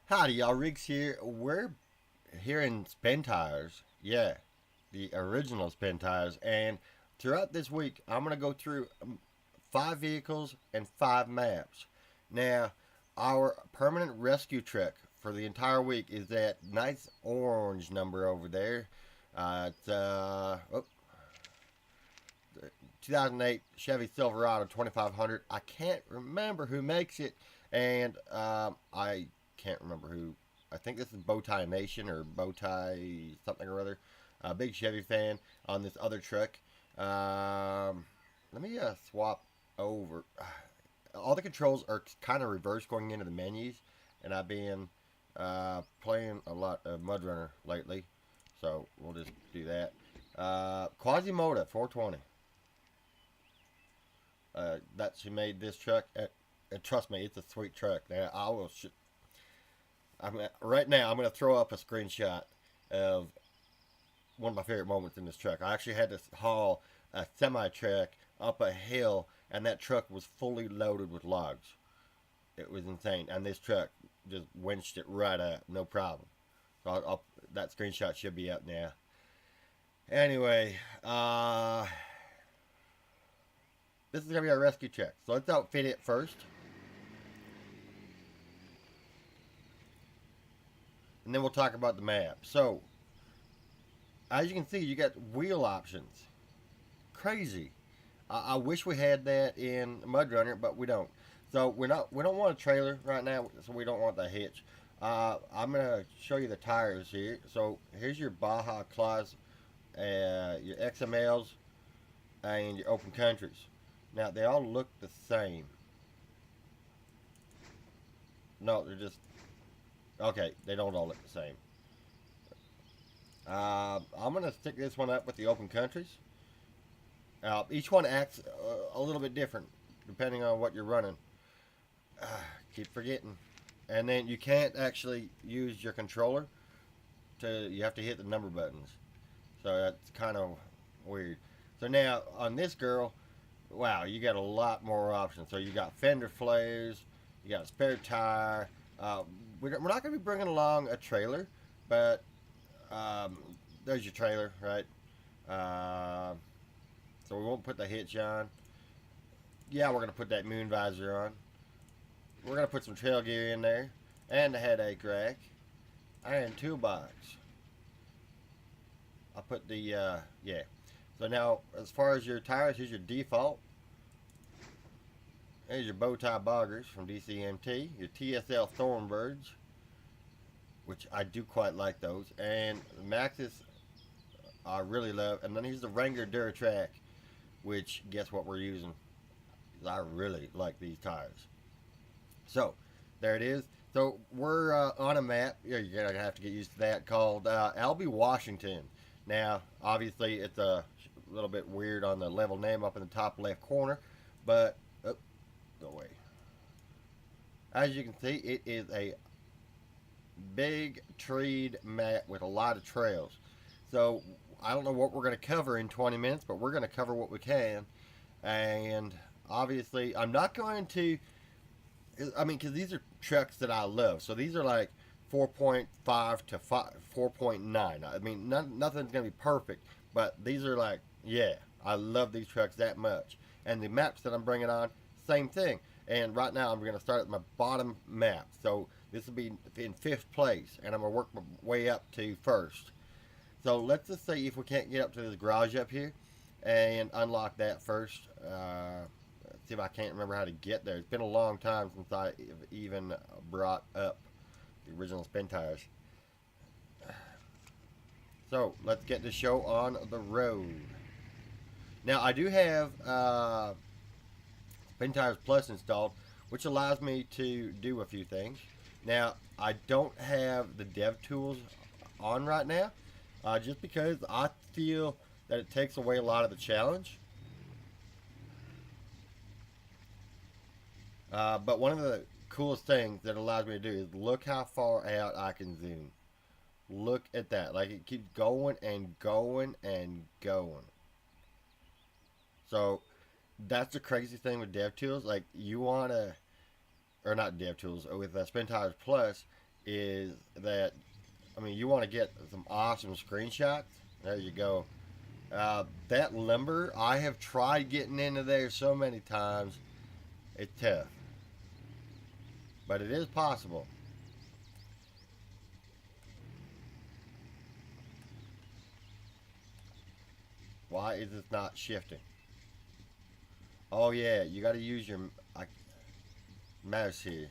Howdy, y'all. Riggs here. We're here in Spintires. Yeah, the original Spintires. And throughout this week, I'm going to go through five vehicles and five maps. Now, our permanent rescue truck for the entire week is that nice orange number over there. It's 2008 Chevy Silverado 2500. I can't remember who makes it, and I can't remember who. I think this is Bowtie Nation or Bowtie something or other. A big Chevy fan on this other truck. Let me swap over. All the controls are kind of reverse going into the menus, and I've been playing a lot of Mud Runner lately, so we'll just do that. Quasimodo 420. That she made this truck. And trust me, it's a sweet truck. Now I will. Right now, I'm going to throw up a screenshot of one of my favorite moments in this truck. I actually had to haul a semi truck up a hill, and that truck was fully loaded with logs. It was insane, and this truck just winched it right up, no problem. So that screenshot should be up now. Anyway, this is gonna be our rescue truck. So let's outfit it first. And then we'll talk about the map. So, as you can see, you got wheel options. Crazy. I wish we had that in Mud Runner, but we don't. So we don't want a trailer right now, so we don't want the hitch. I'm gonna show you the tires here. So here's your Baja Class, your XMLs, and your Open Countries. Now they all look the same. No, they're just okay. They don't all look the same. I'm gonna stick this one up with the Open Countries. Each one acts a little bit different depending on what you're running. Keep forgetting. And then you can't actually use your controller you have to hit the number buttons. So that's kind of weird. So now on this girl, wow, you got a lot more options. So you got fender flares, you got a spare tire. We're not going to be bringing along a trailer, but there's your trailer, right? So we won't put the hitch on. Yeah, we're going to put that moon visor on. We're going to put some trail gear in there, and a headache rack, and toolbox. I'll put the, yeah. So now, as far as your tires, here's your default. Here's your bow tie boggers from DCMT, your TSL Thornbirds, which I do quite like those, and Maxxis I really love, and then here's the Wrangler Duratrack, which guess what we're using? I really like these tires. So there it is. So we're on a map. You're gonna have to get used to that, called Albi, Washington. Now, obviously, it's a little bit weird on the level name up in the top left corner, but go away. As you can see, it is a big treed map with a lot of trails. So I don't know what we're going to cover in 20 minutes, but we're going to cover what we can. And obviously, I'm not going to. I mean, because these are trucks that I love. So these are like 4.5 to 4.9. I mean, nothing's going to be perfect, but these are like, yeah, I love these trucks that much. And the maps that I'm bringing on, same thing. And right now, I'm going to start at my bottom map. So this will be in 5th place, and I'm going to work my way up to 1st. So let's just say if we can't get up to this garage up here and unlock that first. See if I can't remember how to get there. It's been a long time since I even brought up the original Spintires. So let's get the show on the road. Now I do have Spintires Plus installed, which allows me to do a few things. Now I don't have the dev tools on right now, just because I feel that it takes away a lot of the challenge. But one of the coolest things that allows me to do is look how far out I can zoom. Look at that. Like, it keeps going and going and going. So that's the crazy thing with DevTools. Like, you want to, or not DevTools, with Spintires Plus, is that, I mean, you want to get some awesome screenshots. There you go. That lumber, I have tried getting into there so many times. It's tough, but it is possible. Why is this not shifting? Oh yeah, you got to use your mouse here.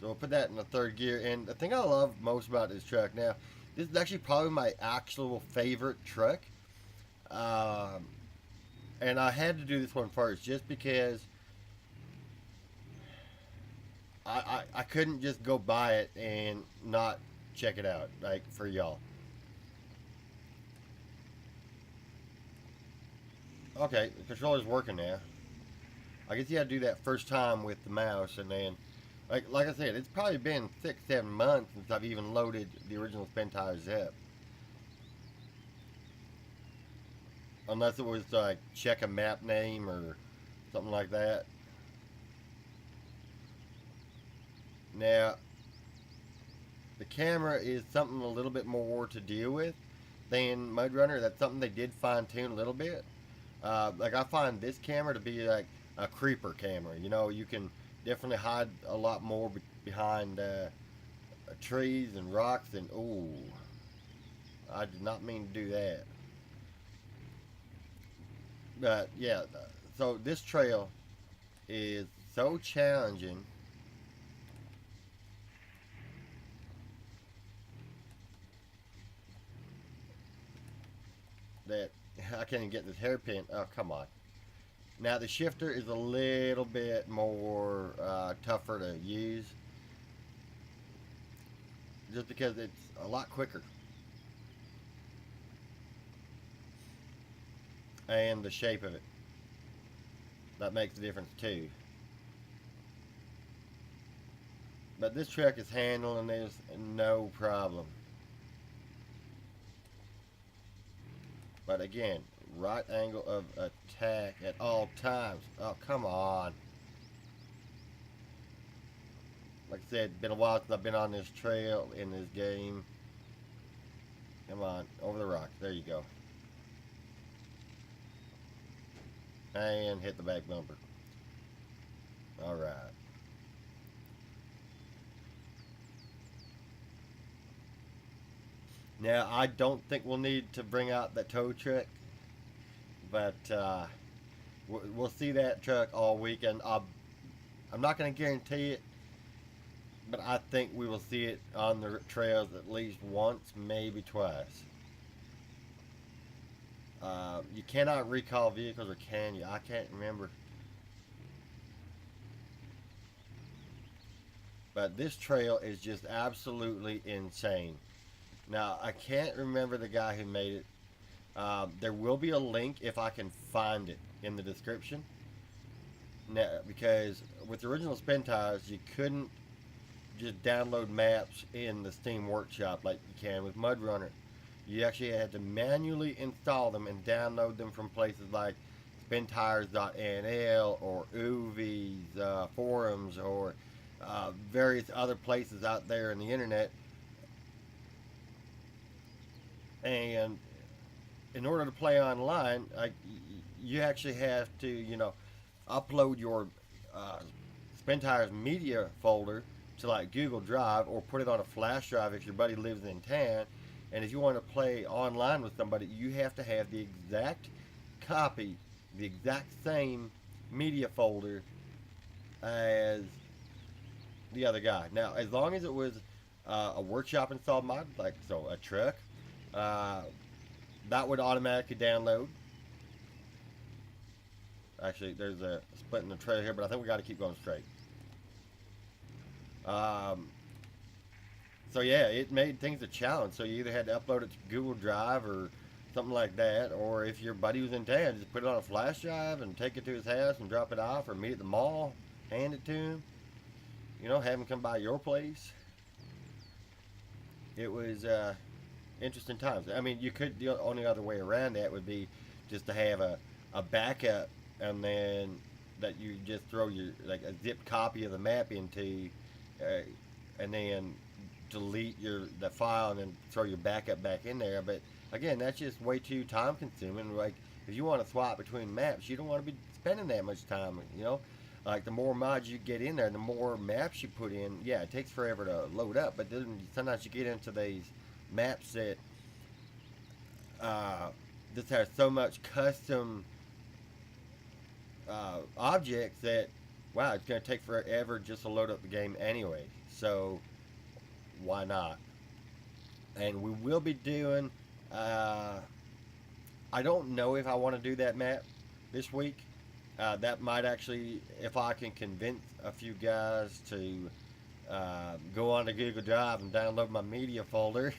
So we'll put that in the third gear. And the thing I love most about this truck now, this is actually probably my actual favorite truck. Um, and I had to do this one first just because I couldn't just go buy it and not check it out, like for y'all. Okay, the controller's working now. I guess you had to do that first time with the mouse, and then, like I said, it's probably been 6, 7 months since I've even loaded the original Spintires up. Unless it was like check a map name or something like that. Now, the camera is something a little bit more to deal with than Mud Runner. That's something they did fine tune a little bit. Like I find this camera to be like a creeper camera. You know, you can definitely hide a lot more behind trees and rocks. And ooh, I did not mean to do that. But yeah, so this trail is so challenging that I can't even get this hairpin. Oh, come on. Now the shifter is a little bit more tougher to use just because it's a lot quicker. And the shape of it. That makes a difference too. But this truck is handling this no problem. But again, right angle of attack at all times. Oh, come on. Like I said, it's been a while since I've been on this trail in this game. Come on, over the rock. There you go. And hit the back bumper. Alright. Now, I don't think we'll need to bring out that tow truck, but we'll see that truck all weekend. I'm not going to guarantee it, but I think we will see it on the trails at least once, maybe twice. You cannot recall vehicles, or can you? I can't remember. But this trail is just absolutely insane. Now, I can't remember the guy who made it. There will be a link if I can find it in the description. Now, because with the original Spintires, you couldn't just download maps in the Steam Workshop like you can with Mud Runner. You actually had to manually install them and download them from places like Spintires.nl or Uvi's forums or various other places out there in the internet. And in order to play online, you actually have to, upload your Spintires media folder to like Google Drive or put it on a flash drive if your buddy lives in town. And if you want to play online with somebody, you have to have the exact copy, the exact same media folder as the other guy. Now, as long as it was a workshop installed mod, like so a truck, that would automatically download. Actually, there's a split in the trail here, but I think we got to keep going straight. So yeah, it made things a challenge. So you either had to upload it to Google Drive or something like that, or if your buddy was in town, just put it on a flash drive and take it to his house and drop it off, or meet at the mall, hand it to him. Have him come by your place. It was interesting times. I mean, you could, the only other way around that would be just to have a backup, and then that you just throw your like a zip copy of the map into, and then delete the file and then throw your backup back in there. But again, that's just way too time consuming. Like if you want to swap between maps, you don't want to be spending that much time. Like the more mods you get in there, the more maps you put in. Yeah, it takes forever to load up, but then sometimes you get into these maps that just has so much custom objects that wow, it's going to take forever just to load up the game anyway. So why not? And we will be doing. I don't know if I want to do that map this week. That might actually, if I can convince a few guys to go on to Google Drive and download my media folder.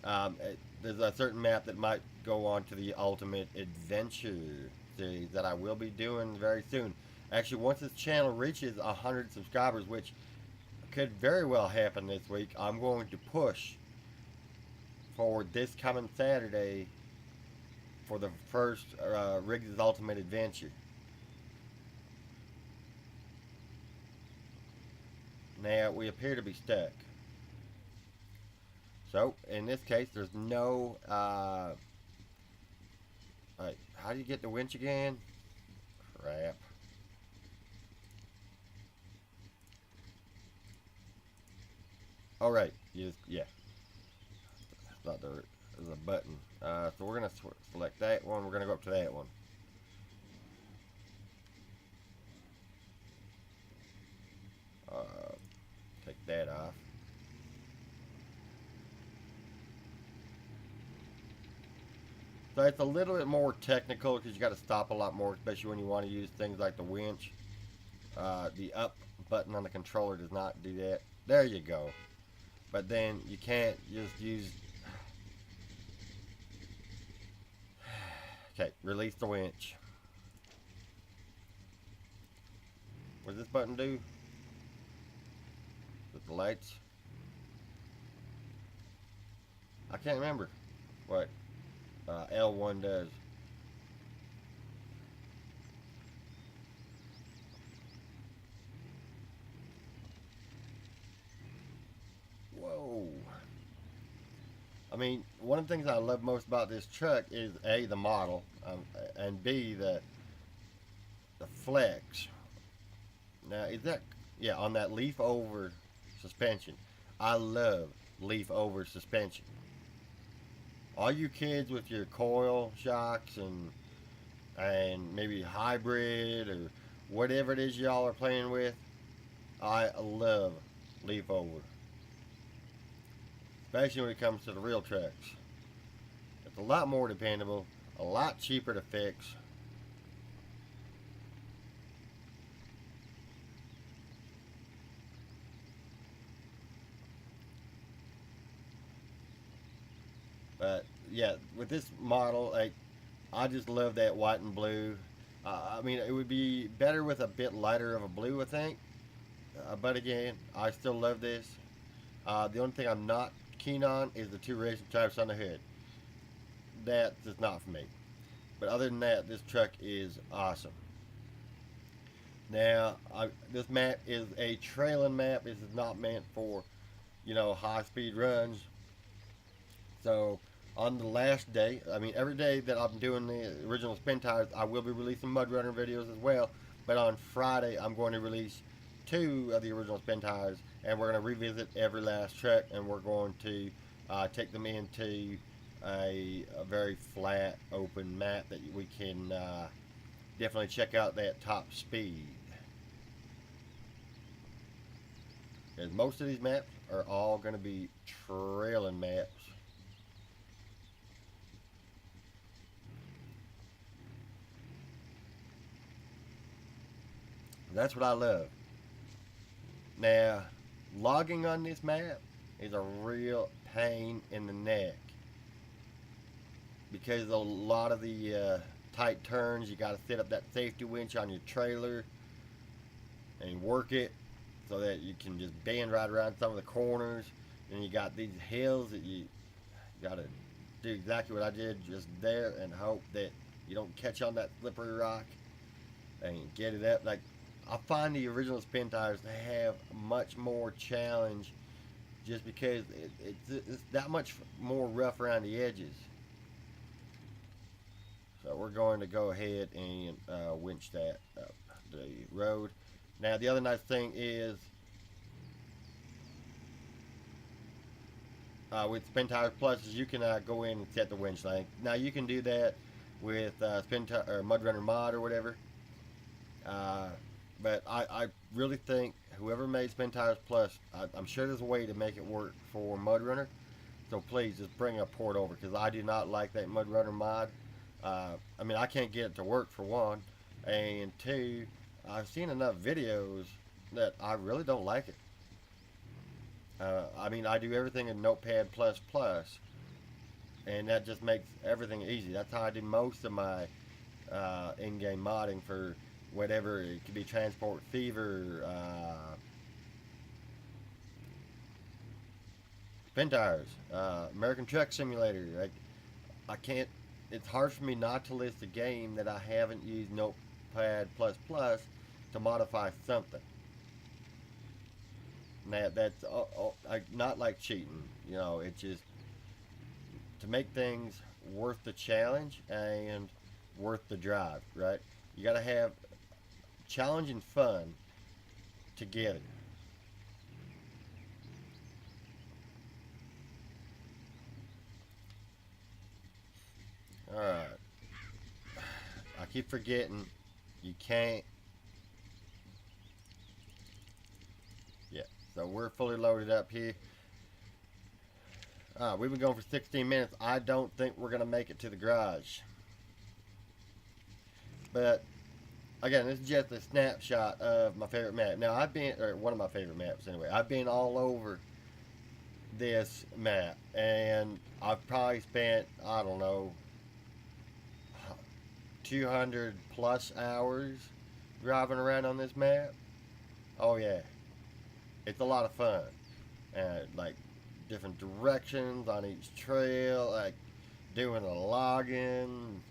There's a certain map that might go on to the Ultimate Adventure series that I will be doing very soon. Actually, once this channel reaches 100 subscribers, which could very well happen this week, I'm going to push for this coming Saturday for the first RIGGS Ultimate Adventure. Now, we appear to be stuck. So, in this case, there's no... Alright, how do you get the winch again? Crap. Alright, yeah. I thought there was a button. So we're going to select that one. We're going to go up to that one. Take that off. So it's a little bit more technical because you got to stop a lot more, especially when you want to use things like the winch. The up button on the controller does not do that. There you go. But then you can't just use... Okay, release the winch. What does this button do? With the lights? I can't remember what L1 does. Whoa. I mean, one of the things I love most about this truck is A, the model, and B, the flex. Now, is that, yeah, on that leaf over suspension. I love leaf over suspension. All you kids with your coil shocks and maybe hybrid or whatever it is y'all are playing with, I love leaf over. Especially when it comes to the real trucks. It's a lot more dependable, a lot cheaper to fix. But yeah, with this model, like, I just love that white and blue. I mean, it would be better with a bit lighter of a blue, I think. But again, I still love this. The only thing I'm not keen on is the two racing stripes on the hood. That's just not for me. But other than that, this truck is awesome. Now, this map is a trailing map. This is not meant for, high-speed runs. So, on the last day, I mean, every day that I'm doing the original Spintires, I will be releasing Mud Runner videos as well. But on Friday, I'm going to release 2 of the original Spintires, and we're going to revisit every last truck, and we're going to take them into a very flat, open map that we can definitely check out that top speed. Because most of these maps are all going to be trailing maps. That's what I love. Now, logging on this map is a real pain in the neck. Because a lot of the tight turns, you got to set up that safety winch on your trailer and work it so that you can just bend right around some of the corners. And you got these hills that you got to do exactly what I did just there and hope that you don't catch on that slippery rock and get it up. Like, I find the original Spintires have much more challenge just because it's that much more rough around the edges. So we're going to go ahead and winch that up the road. Now the other nice thing is with Spintires Plus is you can go in and set the winch length. Now you can do that with Mudrunner Mod or whatever. But I really think whoever made Spintires Plus, I'm sure there's a way to make it work for Mudrunner. So please just bring a port over, because I do not like that Mudrunner mod. I mean, I can't get it to work, for one, and two, I've seen enough videos that I really don't like it. I mean, I do everything in Notepad++, and that just makes everything easy. That's how I do most of my in-game modding for whatever. It could be Transport Fever, Spintires, American Truck Simulator. I can't. It's hard for me not to list a game that I haven't used Notepad++ to modify something. Now that's not like cheating, you know. It's just to make things worth the challenge and worth the drive, right? You got to have challenge and fun together. All right. I keep forgetting you can't. Yeah. So we're fully loaded up here. We've been going for 16 minutes. I don't think we're going to make it to the garage. But, again, this is just a snapshot of my favorite map. Now, or one of my favorite maps anyway. I've been all over this map. And I've probably spent, I don't know, 200 plus hours driving around on this map. Oh, yeah. It's a lot of fun. Like, different directions on each trail, like doing a logging,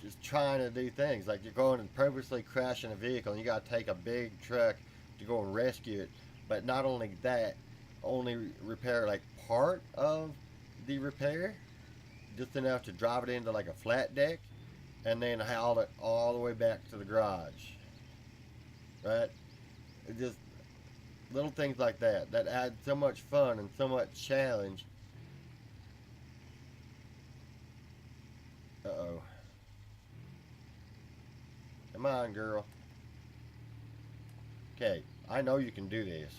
just trying to do things. Like you're going and purposely crashing a vehicle and you got to take a big truck to go and rescue it. But not only that, only repair like part of the repair, just enough to drive it into like a flat deck and then haul it all the way back to the garage. Right? It just little things like that add so much fun and so much challenge. Uh-oh. Come on, girl. Okay, I know you can do this.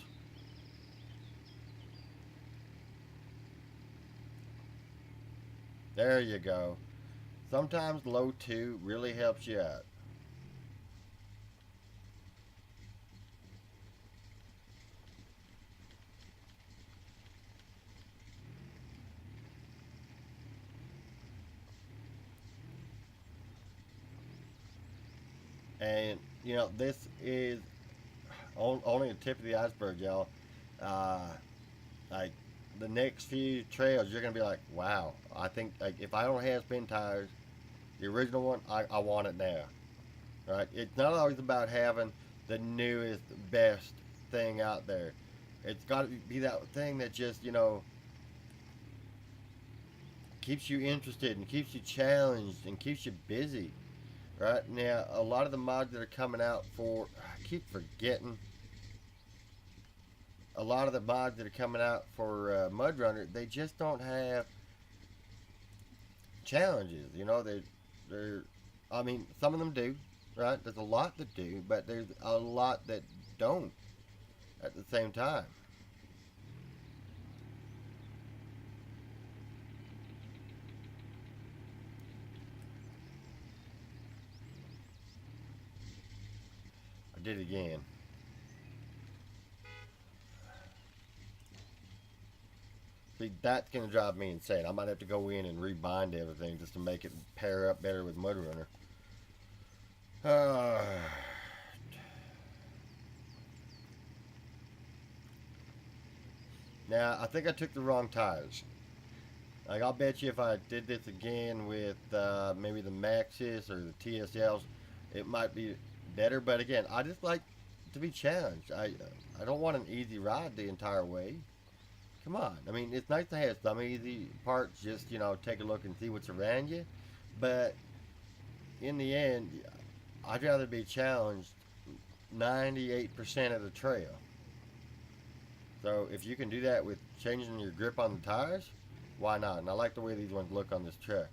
There you go. Sometimes low 2 really helps you out. And, you know, this is only the tip of the iceberg, y'all. Like, the next few trails, you're going to be like, wow, I think, like, if I don't have Spintires, the original one, I want it now. Right? It's not always about having the newest, best thing out there. It's got to be that thing that just, you know, keeps you interested and keeps you challenged and keeps you busy. Right now, a lot of the mods that are coming out for, I keep forgetting, a lot of the mods that are coming out for Mudrunner, they just don't have challenges. You know, they're, I mean, some of them do, right? There's a lot that do, but there's a lot that don't at the same time. I did it again. See, that's going to drive me insane. I might have to go in and rebind everything just to make it pair up better with Mudrunner. Now, I think I took the wrong tires. Like, I'll bet you if I did this again with maybe the Maxis or the TSLs, it might be better. But again, I just like to be challenged. I don't want an easy ride the entire way. Come on. I mean, it's nice to have some easy parts, just, you know, take a look and see what's around you. But in the end, I'd rather be challenged 98% of the trail. So if you can do that with changing your grip on the tires, why not? And I like the way these ones look on this truck,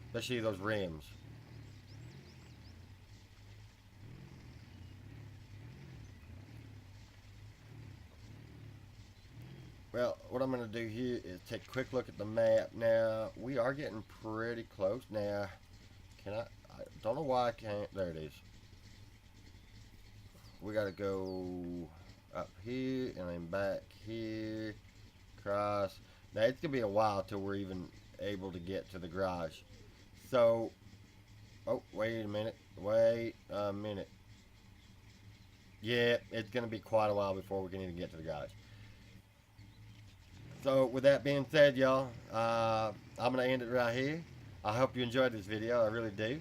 especially those rims. Well, what I'm going to do here is take a quick look at the map. Now, we are getting pretty close. Now, I don't know why I can't. There it is. We got to go up here and then back here, across. Now, it's going to be a while till we're even able to get to the garage. So, oh, wait a minute. Wait a minute. Yeah, it's going to be quite a while before we can even get to the garage. So with that being said, y'all, I'm going to end it right here. I hope you enjoyed this video. I really do.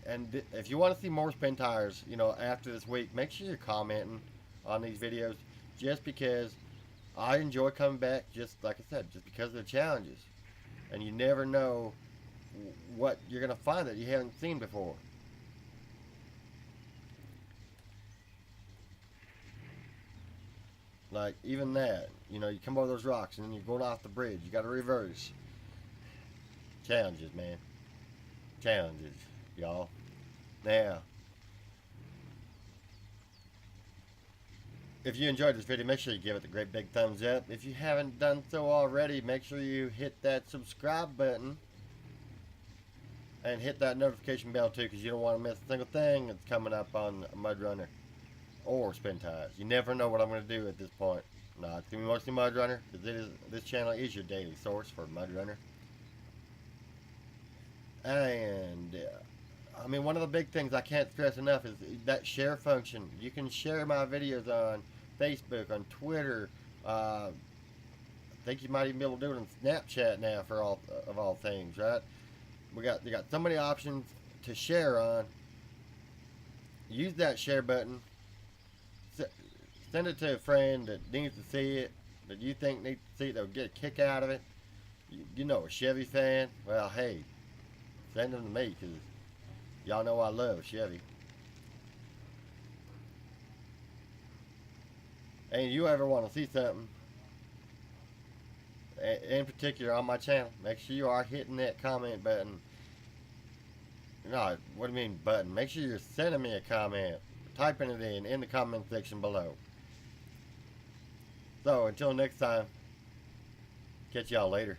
And if you want to see more Spintires, you know, after this week, make sure you're commenting on these videos, just because I enjoy coming back, just like I said, just because of the challenges. And you never know what you're going to find that you haven't seen before. Like, even that, you know, you come over those rocks and then you're going off the bridge. You got to reverse. Challenges, man. Challenges, y'all. Now, if you enjoyed this video, make sure you give it a great big thumbs up. If you haven't done so already, make sure you hit that subscribe button. And hit that notification bell too, because you don't want to miss a single thing that's coming up on Moeron or Spintires. You never know what I'm going to do at this point. No, it's going to be mostly Moeron, because this channel is your daily source for Moeron. And I mean, one of the big things I can't stress enough is that share function. You can share my videos on Facebook, on Twitter. I think you might even be able to do it on Snapchat now, for all things, right? You got so many options to share on. Use that share button. Send it to a friend that needs to see it, that you think needs to see it, that will get a kick out of it. You know, a Chevy fan. Well, hey, send them to me, because y'all know I love Chevy. And you ever want to see something in particular on my channel, make sure you are hitting that comment button. No, what do you mean button? Make sure you're sending me a comment, typing it in the comment section below. So until next time, catch y'all later.